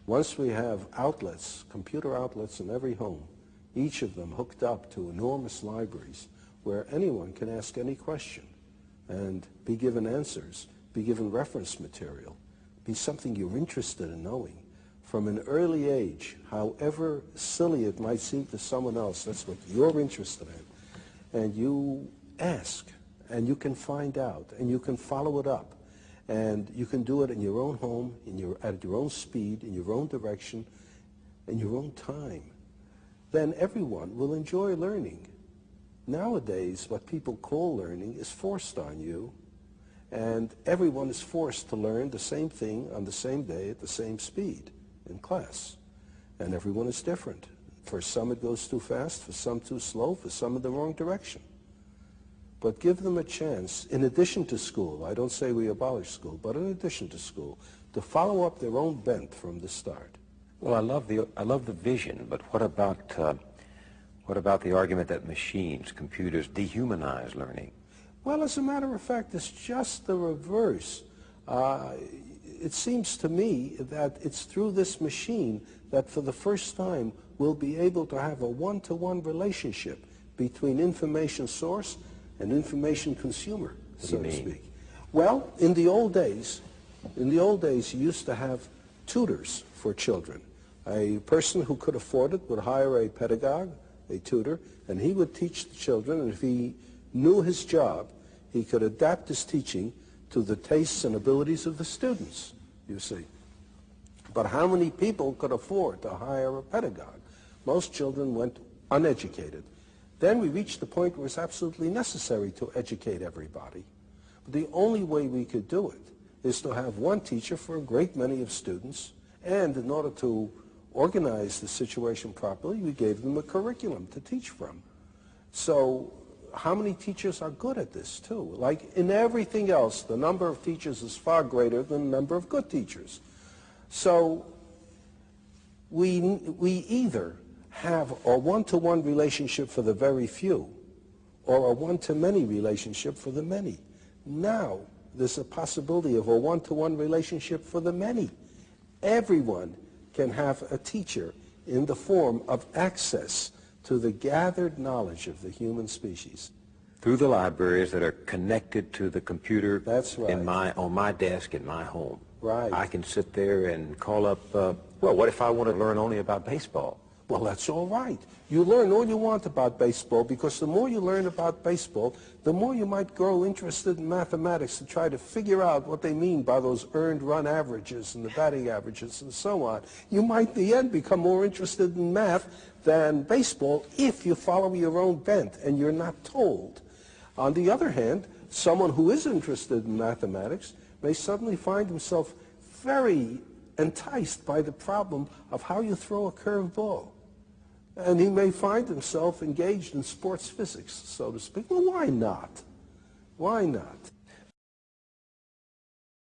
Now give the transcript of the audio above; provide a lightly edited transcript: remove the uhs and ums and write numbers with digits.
Once we have outlets, computer outlets in every home, each of them hooked up to enormous libraries where anyone can ask any question and be given answers, be given reference material, be something you're interested in knowing. From an early age, however silly it might seem to someone else, that's what you're interested in. And you ask, and you can find out, and you can follow it up. And you can do it in your own home, at your own speed, in your own direction, in your own time. Then everyone will enjoy learning. Nowadays, what people call learning is forced on you, and everyone is forced to learn the same thing on the same day at the same speed in class. And everyone is different. For some it goes too fast, for some too slow, for some in the wrong direction. But give them a chance, in addition to school, I don't say we abolish school, but in addition to school, to follow up their own bent from the start. Well, I love the vision, but what about the argument that machines, computers, dehumanize learning? Well, as a matter of fact, it's just the reverse. It seems to me that it's through this machine that for the first time we'll be able to have a one-to-one relationship between information source and information consumer, so to speak. Well, in the old days, you used to have tutors for children. A person who could afford it would hire a pedagogue, a tutor, and he would teach the children, and if he knew his job, he could adapt his teaching to the tastes and abilities of the students, you see. But how many people could afford to hire a pedagogue? Most children went uneducated. Then we reached the point where it's absolutely necessary to educate everybody. But the only way we could do it is to have one teacher for a great many of students, and in order to organize the situation properly, we gave them a curriculum to teach from. So how many teachers are good at this too? Like in everything else, the number of teachers is far greater than the number of good teachers. So we either have a one-to-one relationship for the very few or a one-to-many relationship for the many. Now there's a possibility of a one-to-one relationship for the many. Everyone can have a teacher in the form of access to the gathered knowledge of the human species. Through the libraries that are connected to the computer. That's right. On my desk in my home. Right. I can sit there and call up, well, what if I want to learn only about baseball? Well, that's all right. You learn all you want about baseball, because the more you learn about baseball, the more you might grow interested in mathematics to try to figure out what they mean by those earned run averages and the batting averages and so on. You might, in the end, become more interested in math than baseball if you follow your own bent and you're not told. On the other hand, someone who is interested in mathematics may suddenly find himself very enticed by the problem of how you throw a curved ball. And he may find himself engaged in sports physics, so to speak. Well, why not? Why not?